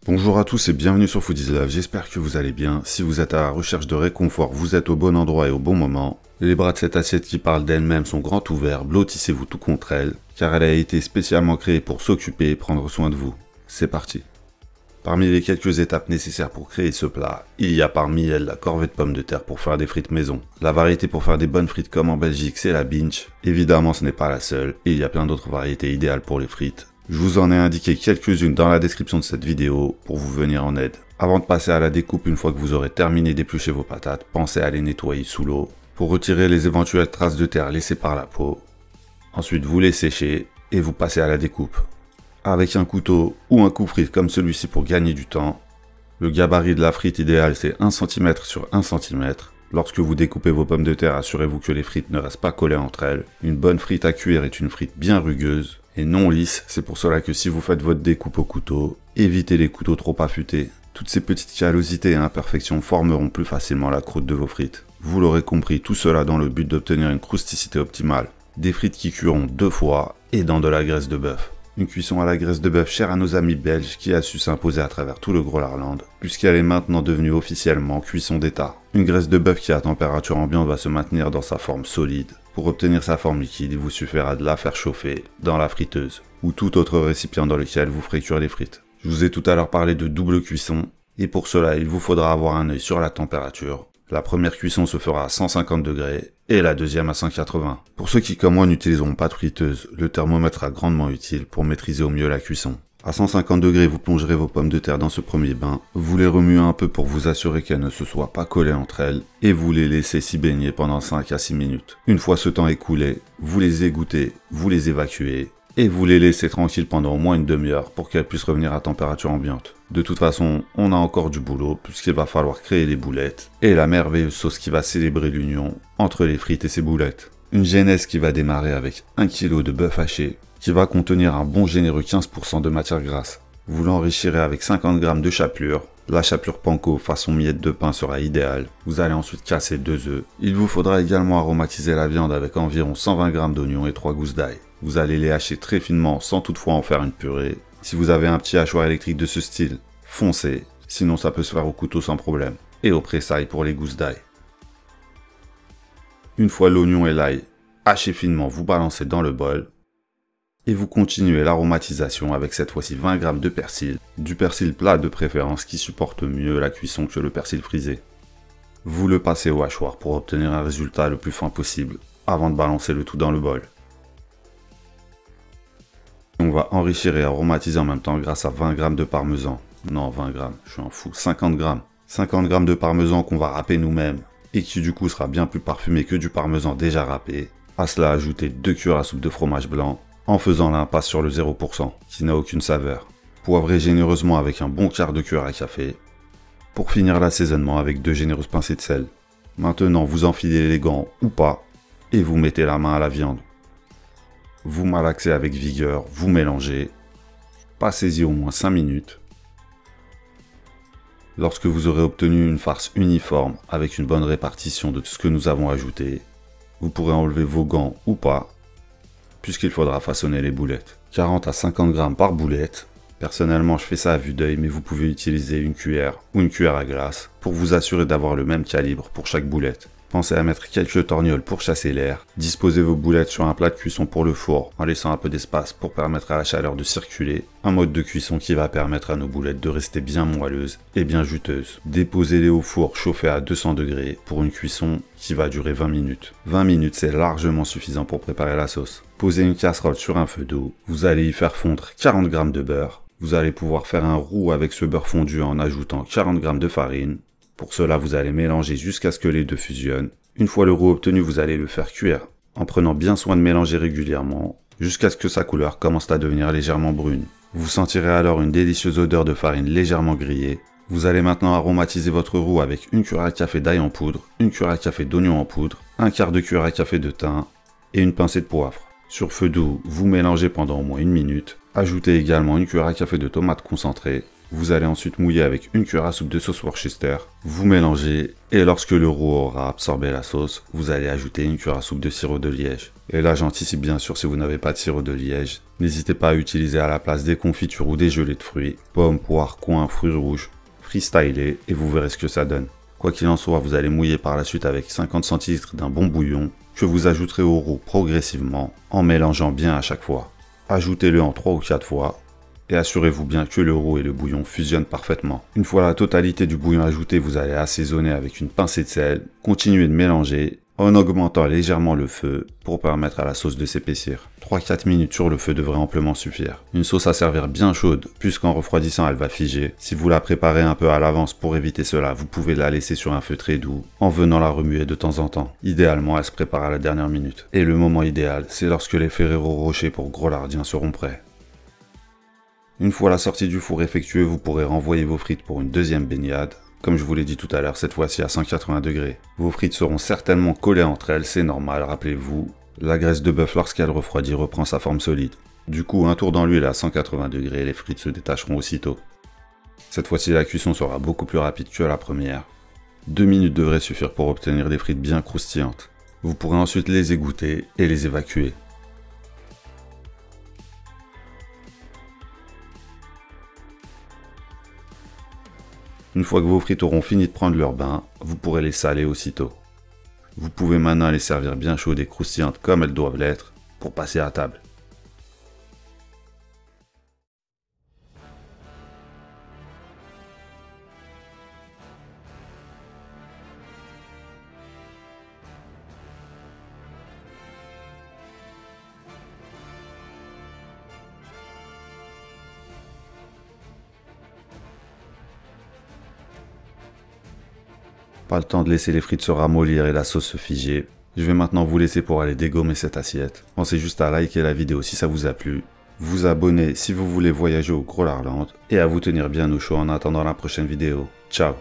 Bonjour à tous et bienvenue sur Food is Love, j'espère que vous allez bien. Si vous êtes à la recherche de réconfort, vous êtes au bon endroit et au bon moment. Les bras de cette assiette qui parle d'elle-même sont grands ouverts, blottissez-vous tout contre elle, car elle a été spécialement créée pour s'occuper et prendre soin de vous. C'est parti. Parmi les quelques étapes nécessaires pour créer ce plat, il y a parmi elles la corvée de pommes de terre pour faire des frites maison. La variété pour faire des bonnes frites comme en Belgique, c'est la Binge. Évidemment, ce n'est pas la seule, et il y a plein d'autres variétés idéales pour les frites. Je vous en ai indiqué quelques-unes dans la description de cette vidéo pour vous venir en aide. Avant de passer à la découpe, une fois que vous aurez terminé d'éplucher vos patates, pensez à les nettoyer sous l'eau pour retirer les éventuelles traces de terre laissées par la peau. Ensuite, vous les séchez et vous passez à la découpe. Avec un couteau ou un coupe-frite comme celui-ci pour gagner du temps. Le gabarit de la frite idéale, c'est 1 cm sur 1 cm. Lorsque vous découpez vos pommes de terre, assurez-vous que les frites ne restent pas collées entre elles. Une bonne frite à cuire est une frite bien rugueuse et non lisse. C'est pour cela que si vous faites votre découpe au couteau, évitez les couteaux trop affûtés. Toutes ces petites callosités et imperfections formeront plus facilement la croûte de vos frites. Vous l'aurez compris, tout cela dans le but d'obtenir une crousticité optimale. Des frites qui cuiront 2 fois et dans de la graisse de bœuf. Une cuisson à la graisse de bœuf chère à nos amis belges qui a su s'imposer à travers tout le Groenland, puisqu'elle est maintenant devenue officiellement cuisson d'état. Une graisse de bœuf qui à température ambiante va se maintenir dans sa forme solide. Pour obtenir sa forme liquide, il vous suffira de la faire chauffer dans la friteuse, ou tout autre récipient dans lequel vous ferez cuire les frites. Je vous ai tout à l'heure parlé de double cuisson, et pour cela il vous faudra avoir un œil sur la température. La première cuisson se fera à 150 degrés et la deuxième à 180. Pour ceux qui comme moi n'utiliseront pas de friteuse, le thermomètre sera grandement utile pour maîtriser au mieux la cuisson. À 150 degrés, vous plongerez vos pommes de terre dans ce premier bain, vous les remuez un peu pour vous assurer qu'elles ne se soient pas collées entre elles, et vous les laissez s'y baigner pendant 5 à 6 minutes. Une fois ce temps écoulé, vous les égouttez, vous les évacuez, et vous les laissez tranquilles pendant au moins une demi-heure pour qu'elles puissent revenir à température ambiante. De toute façon, on a encore du boulot puisqu'il va falloir créer les boulettes et la merveilleuse sauce qui va célébrer l'union entre les frites et ces boulettes. Une genèse qui va démarrer avec 1 kg de bœuf haché qui va contenir un bon généreux 15% de matière grasse. Vous l'enrichirez avec 50 g de chapelure. La chapelure panko façon miette de pain sera idéale. Vous allez ensuite casser 2 œufs. Il vous faudra également aromatiser la viande avec environ 120 g d'oignons et 3 gousses d'ail. Vous allez les hacher très finement sans toutefois en faire une purée. Si vous avez un petit hachoir électrique de ce style, foncez, sinon ça peut se faire au couteau sans problème. Et au pressail pour les gousses d'ail. Une fois l'oignon et l'ail hachés finement, vous balancez dans le bol. Et vous continuez l'aromatisation avec cette fois-ci 20 g de persil. Du persil plat de préférence qui supporte mieux la cuisson que le persil frisé. Vous le passez au hachoir pour obtenir un résultat le plus fin possible avant de balancer le tout dans le bol. On va enrichir et aromatiser en même temps grâce à 20 g de parmesan. Non, 20 g, je suis un fou. 50 g. 50 g de parmesan qu'on va râper nous-mêmes et qui du coup sera bien plus parfumé que du parmesan déjà râpé. À cela, ajoutez 2 cuillères à soupe de fromage blanc en faisant l'impasse sur le 0% qui n'a aucune saveur. Poivrez généreusement avec un bon quart de cuillère à café. Pour finir l'assaisonnement avec 2 généreuses pincées de sel. Maintenant, vous enfilez les gants ou pas et vous mettez la main à la viande. Vous malaxez avec vigueur, vous mélangez, passez-y au moins 5 minutes. Lorsque vous aurez obtenu une farce uniforme avec une bonne répartition de tout ce que nous avons ajouté, vous pourrez enlever vos gants ou pas, puisqu'il faudra façonner les boulettes. 40 à 50 g par boulette. Personnellement, je fais ça à vue d'œil, mais vous pouvez utiliser une cuillère ou une cuillère à glace pour vous assurer d'avoir le même calibre pour chaque boulette. Pensez à mettre quelques torgnoles pour chasser l'air. Disposez vos boulettes sur un plat de cuisson pour le four, en laissant un peu d'espace pour permettre à la chaleur de circuler. Un mode de cuisson qui va permettre à nos boulettes de rester bien moelleuses et bien juteuses. Déposez-les au four chauffé à 200 degrés pour une cuisson qui va durer 20 minutes. 20 minutes, c'est largement suffisant pour préparer la sauce. Posez une casserole sur un feu d'eau. Vous allez y faire fondre 40 g de beurre. Vous allez pouvoir faire un roux avec ce beurre fondu en ajoutant 40 g de farine. Pour cela, vous allez mélanger jusqu'à ce que les deux fusionnent. Une fois le roux obtenu, vous allez le faire cuire en prenant bien soin de mélanger régulièrement jusqu'à ce que sa couleur commence à devenir légèrement brune. Vous sentirez alors une délicieuse odeur de farine légèrement grillée. Vous allez maintenant aromatiser votre roux avec une cuillère à café d'ail en poudre, une cuillère à café d'oignon en poudre, un quart de cuillère à café de thym et une pincée de poivre. Sur feu doux, vous mélangez pendant au moins 1 minute. Ajoutez également une cuillère à café de tomate concentrée. Vous allez ensuite mouiller avec une cuillère à soupe de sauce Worcester, vous mélangez et lorsque le roux aura absorbé la sauce, vous allez ajouter une cuillère à soupe de sirop de liège. Et là j'anticipe bien sûr si vous n'avez pas de sirop de liège, n'hésitez pas à utiliser à la place des confitures ou des gelées de fruits, pommes, poires, coings, fruits rouges, freestyler et vous verrez ce que ça donne. Quoi qu'il en soit, vous allez mouiller par la suite avec 50 centilitres d'un bon bouillon que vous ajouterez au roux progressivement en mélangeant bien à chaque fois. Ajoutez-le en 3 ou 4 fois. Et assurez-vous bien que le roux et le bouillon fusionnent parfaitement. Une fois la totalité du bouillon ajouté, vous allez assaisonner avec une pincée de sel. Continuez de mélanger en augmentant légèrement le feu pour permettre à la sauce de s'épaissir. 3-4 minutes sur le feu devrait amplement suffire. Une sauce à servir bien chaude, puisqu'en refroidissant elle va figer. Si vous la préparez un peu à l'avance pour éviter cela, vous pouvez la laisser sur un feu très doux en venant la remuer de temps en temps. Idéalement, elle se prépare à la dernière minute. Et le moment idéal, c'est lorsque les Ferrero Rocher pour gros lardien seront prêts. Une fois la sortie du four effectuée, vous pourrez renvoyer vos frites pour une deuxième baignade. Comme je vous l'ai dit tout à l'heure, cette fois-ci à 180 degrés. Vos frites seront certainement collées entre elles, c'est normal, rappelez-vous. La graisse de bœuf, lorsqu'elle refroidit, reprend sa forme solide. Du coup, un tour dans l'huile à 180 degrés, les frites se détacheront aussitôt. Cette fois-ci, la cuisson sera beaucoup plus rapide que la première. 2 minutes devraient suffire pour obtenir des frites bien croustillantes. Vous pourrez ensuite les égoutter et les évacuer. Une fois que vos frites auront fini de prendre leur bain, vous pourrez les saler aussitôt. Vous pouvez maintenant les servir bien chaudes et croustillantes comme elles doivent l'être pour passer à table. Pas le temps de laisser les frites se ramollir et la sauce se figer. Je vais maintenant vous laisser pour aller dégommer cette assiette. Pensez juste à liker la vidéo si ça vous a plu, vous abonner si vous voulez voyager au Grolarland et à vous tenir bien au chaud en attendant la prochaine vidéo. Ciao!